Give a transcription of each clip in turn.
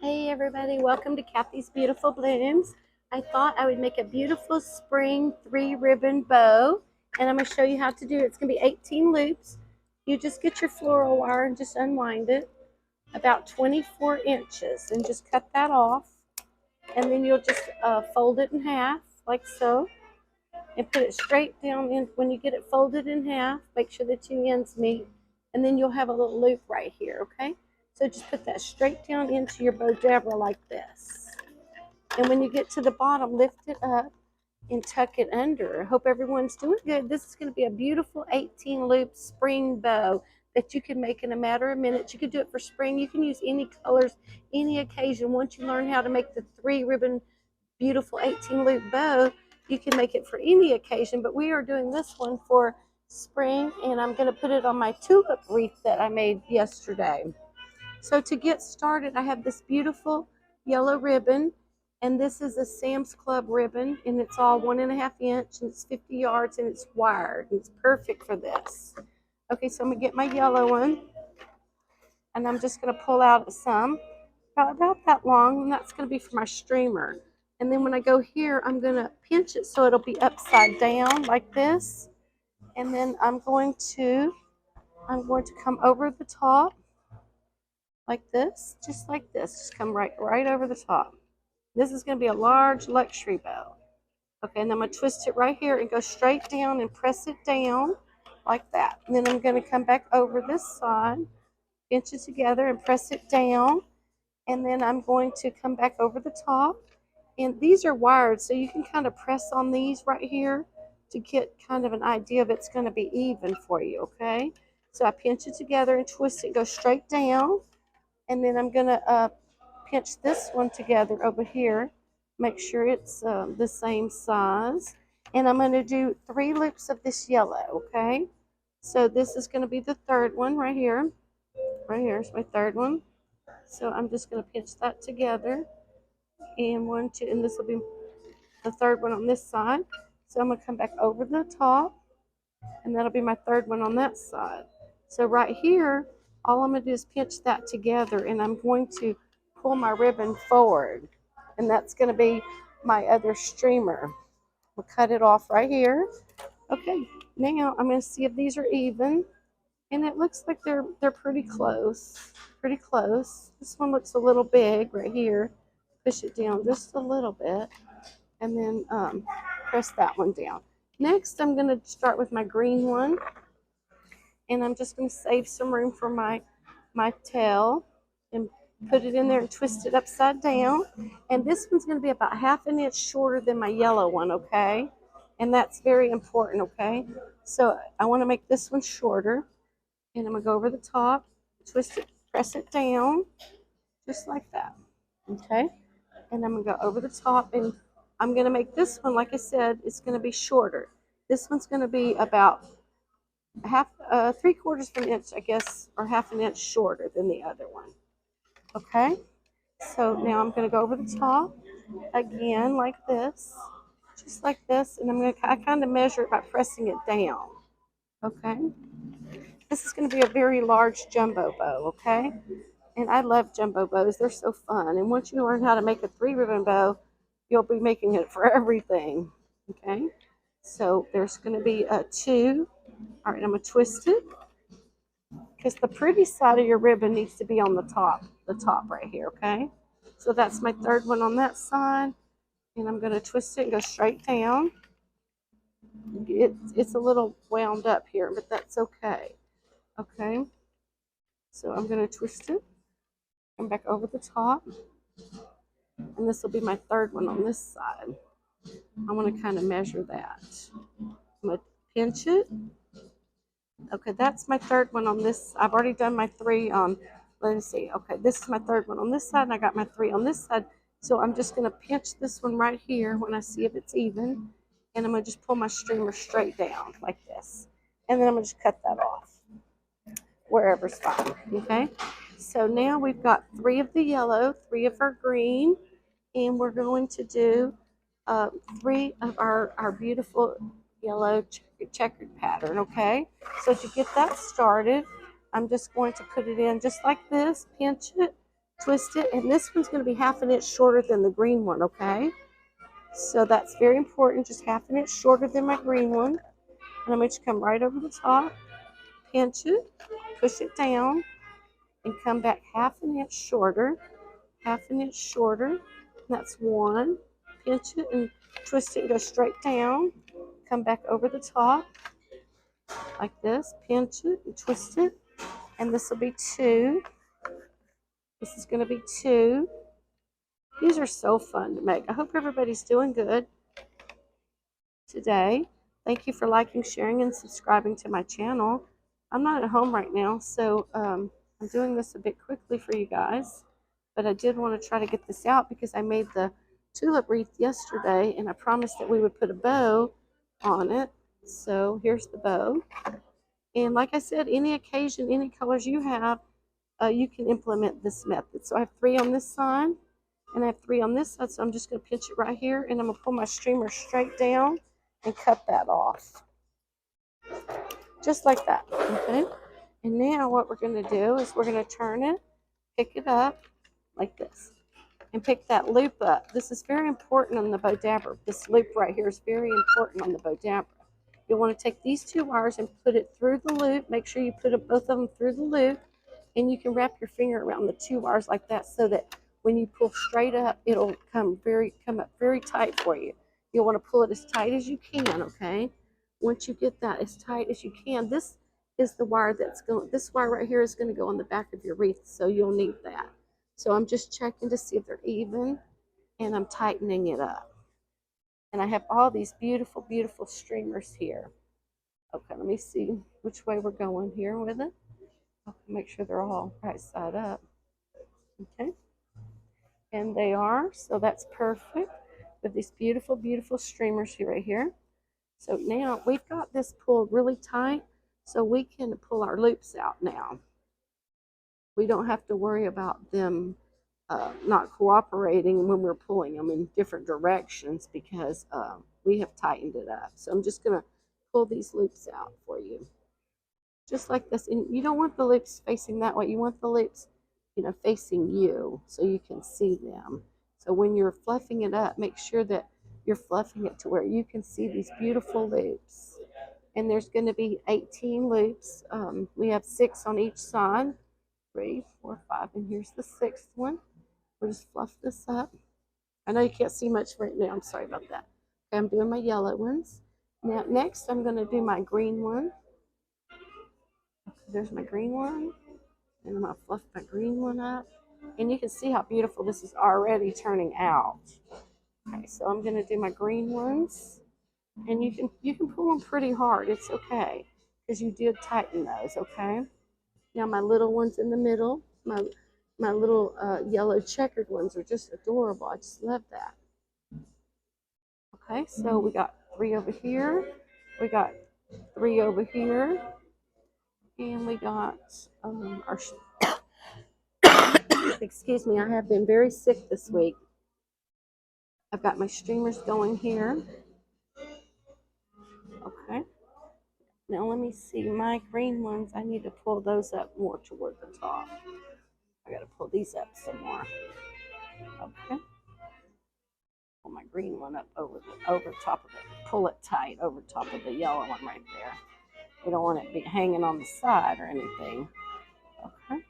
Hey everybody, welcome to Kathy's Beautiful Blooms. I thought I would make a beautiful spring 3-ribbon bow, and I'm going to show you how to do it. It's going to be 18 loops. You just get your floral wire and just unwind it about 24 inches and just cut that off. And then you'll just fold it in half like so and put it straight down in. When you get it folded in half, make sure the two ends meet, and then you'll have a little loop right here, okay? So just put that straight down into your Bowdabra like this. And when you get to the bottom, lift it up and tuck it under. I hope everyone's doing good. This is going to be a beautiful 18 loop spring bow that you can make in a matter of minutes. You can do it for spring. You can use any colors, any occasion. Once you learn how to make the 3-ribbon beautiful 18 loop bow, you can make it for any occasion, but we are doing this one for spring, and I'm going to put it on my tulip wreath that I made yesterday. So to get started, I have this beautiful yellow ribbon, and this is a Sam's Club ribbon, and it's all 1.5 inch, and it's 50 yards, and it's wired, and it's perfect for this. Okay, so I'm going to get my yellow one, and I'm just going to pull out some, about that long, and that's going to be for my streamer. And then when I go here, I'm going to pinch it so it'll be upside down like this. And then I'm going to come over the top like this, just like this. Just come right over the top. This is going to be a large luxury bow. Okay, and I'm going to twist it right here and go straight down and press it down like that. And then I'm going to come back over this side, pinch it together and press it down. And then I'm going to come back over the top. And these are wired, so you can kind of press on these right here to get kind of an idea of it's going to be even for you, okay? So I pinch it together and twist it, go straight down. And then I'm going to pinch this one together over here, make sure it's the same size. And I'm going to do 3 loops of this yellow, okay? So this is going to be the third one right here. Right here is my third one. So I'm just going to pinch that together. And 1, 2, and this will be the third one on this side. So I'm going to come back over the top, and that'll be my third one on that side. So right here, all I'm going to do is pinch that together, and I'm going to pull my ribbon forward, and that's going to be my other streamer. We'll cut it off right here. Okay, now I'm going to see if these are even, and it looks like they're pretty close. Pretty close. This one looks a little big right here. Push it down just a little bit, and then press that one down. Next, I'm going to start with my green one, and I'm just going to save some room for my tail and put it in there and twist it upside down. And this one's going to be about 1/2 inch shorter than my yellow one, okay? And that's very important, okay? So I want to make this one shorter, and I'm going to go over the top, twist it, press it down, just like that, okay? And I'm going to go over the top, and I'm going to make this one, like I said, it's going to be shorter. This one's going to be about 3/4 of an inch, I guess, or 1/2 inch shorter than the other one. Okay? So now I'm going to go over the top again like this, just like this, and I kind of measure it by pressing it down. Okay? This is going to be a very large jumbo bow, okay? And I love jumbo bows. They're so fun. And once you learn how to make a 3-ribbon bow, you'll be making it for everything. Okay? So there's going to be a 2. All right, I'm going to twist it because the pretty side of your ribbon needs to be on the top right here, okay? So that's my third one on that side. And I'm going to twist it and go straight down. It's a little wound up here, but that's okay. Okay? So I'm going to twist it. Come back over the top, and this will be my third one on this side. I want to kind of measure that. I'm going to pinch it. Okay, that's my third one on this. I've already done my 3 on, let me see. Okay, this is my third one on this side, and I got my 3 on this side. So I'm just going to pinch this one right here when I see if it's even, and I'm going to just pull my streamer straight down like this. And then I'm going to just cut that off wherever's fine, okay? So now we've got 3 of the yellow, 3 of our green, and we're going to do 3 of our beautiful yellow checkered pattern, okay? So to get that started, I'm just going to put it in just like this, pinch it, twist it, and this one's going to be half an inch shorter than the green one, okay? So that's very important, just half an inch shorter than my green one. And I'm going to come right over the top, pinch it, push it down, and come back half an inch shorter, half an inch shorter. That's one. Pinch it and twist it and go straight down. Come back over the top like this. Pinch it and twist it. And this will be two. This is going to be two. These are so fun to make. I hope everybody's doing good today. Thank you for liking, sharing, and subscribing to my channel. I'm not at home right now, so I'm doing this a bit quickly for you guys. But I did want to try to get this out because I made the tulip wreath yesterday, and I promised that we would put a bow on it. So here's the bow. And like I said, any occasion, any colors you have, you can implement this method. So I have 3 on this side, and I have 3 on this side. So I'm just going to pinch it right here, and I'm going to pull my streamer straight down and cut that off. Just like that, okay? And now what we're going to do is we're going to turn it, pick it up like this, and pick that loop up. This is very important on the Bowdabra. This loop right here is very important on the Bowdabra. You'll want to take these 2 wires and put it through the loop. Make sure you put both of them through the loop, and you can wrap your finger around the 2 wires like that so that when you pull straight up, it'll come up very tight for you. You'll want to pull it as tight as you can, okay? Once you get that as tight as you can, this is the wire that's going, this wire right here is going to go on the back of your wreath, so you'll need that. So I'm just checking to see if they're even, and I'm tightening it up. And I have all these beautiful, beautiful streamers here. Okay, let me see which way we're going here with it. Okay, make sure they're all right side up. Okay. And they are, so that's perfect. With these beautiful, beautiful streamers here, right here. So now we've got this pulled really tight, so we can pull our loops out now. We don't have to worry about them not cooperating when we're pulling them in different directions because we have tightened it up. So I'm just going to pull these loops out for you. Just like this. And you don't want the loops facing that way. You want the loops, facing you so you can see them. So when you're fluffing it up, make sure that you're fluffing it to where you can see these beautiful loops. And there's going to be 18 loops. We have 6 on each side. 3, 4, 5, and here's the 6th one. We'll just fluff this up. I know you can't see much right now. I'm sorry about that. Okay, I'm doing my yellow ones. Now, next, I'm going to do my green one. Okay, there's my green one. And I'm going to fluff my green one up. And you can see how beautiful this is already turning out. Okay, so I'm going to do my green ones. And you can pull them pretty hard. It's okay. Because you did tighten those, okay? Now my little ones in the middle, my little yellow checkered ones are just adorable. I just love that. Okay, so we got 3 over here. We got 3 over here. And we got our, excuse me, I have been very sick this week. I've got my streamers going here. Okay. Now let me see, my green ones, I need to pull those up more toward the top. I got to pull these up some more. Okay. Pull my green one up over top of it. Pull it tight over top of the yellow one right there. We don't want it to be hanging on the side or anything. Okay.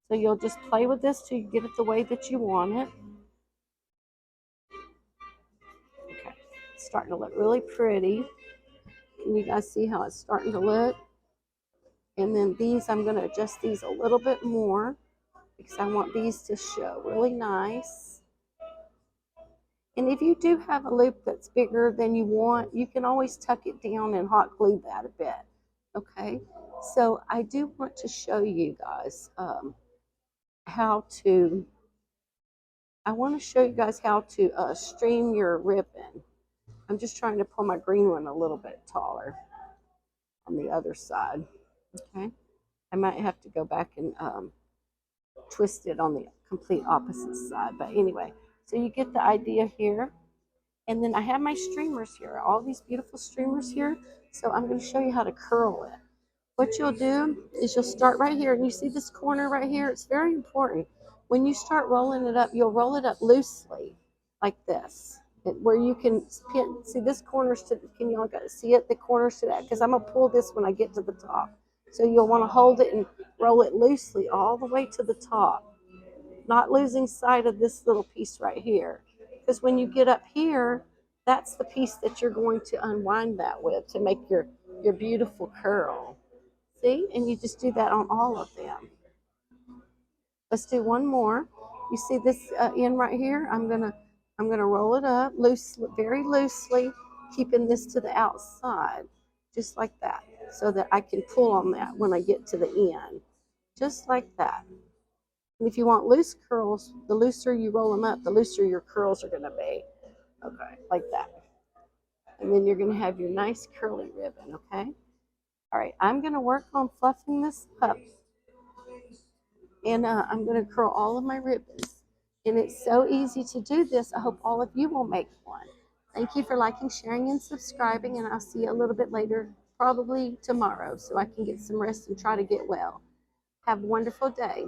So you'll just play with this till you get it the way that you want it. Okay. It's starting to look really pretty. Can you guys see how it's starting to look? And then these, I'm going to adjust these a little bit more because I want these to show really nice. And if you do have a loop that's bigger than you want, you can always tuck it down and hot glue that a bit. Okay, so I do want to show you guys how to stream your ribbon. I'm just trying to pull my green one a little bit taller on the other side. Okay, I might have to go back and twist it on the complete opposite side. But anyway, so you get the idea here. And then I have my streamers here, all these beautiful streamers here. So I'm going to show you how to curl it. What you'll do is you'll start right here, and you see this corner right here? It's very important When you start rolling it up, you'll roll it up loosely like this, where you can pin. See, this corners to, can y'all see it? The corners to that, because I'm going to pull this when I get to the top. So you'll want to hold it and roll it loosely all the way to the top, not losing sight of this little piece right here. Because when you get up here, that's the piece that you're going to unwind that with to make your beautiful curl. See? And you just do that on all of them. Let's do one more. You see this end right here? I'm gonna roll it up loosely, very loosely, keeping this to the outside, just like that, so that I can pull on that when I get to the end, just like that. And if you want loose curls, the looser you roll them up, the looser your curls are gonna be. Okay, like that. And then you're gonna have your nice curly ribbon. Okay. All right. I'm gonna work on fluffing this up. And I'm going to curl all of my ribbons. And it's so easy to do this. I hope all of you will make one. Thank you for liking, sharing, and subscribing. And I'll see you a little bit later, probably tomorrow, so I can get some rest and try to get well. Have a wonderful day.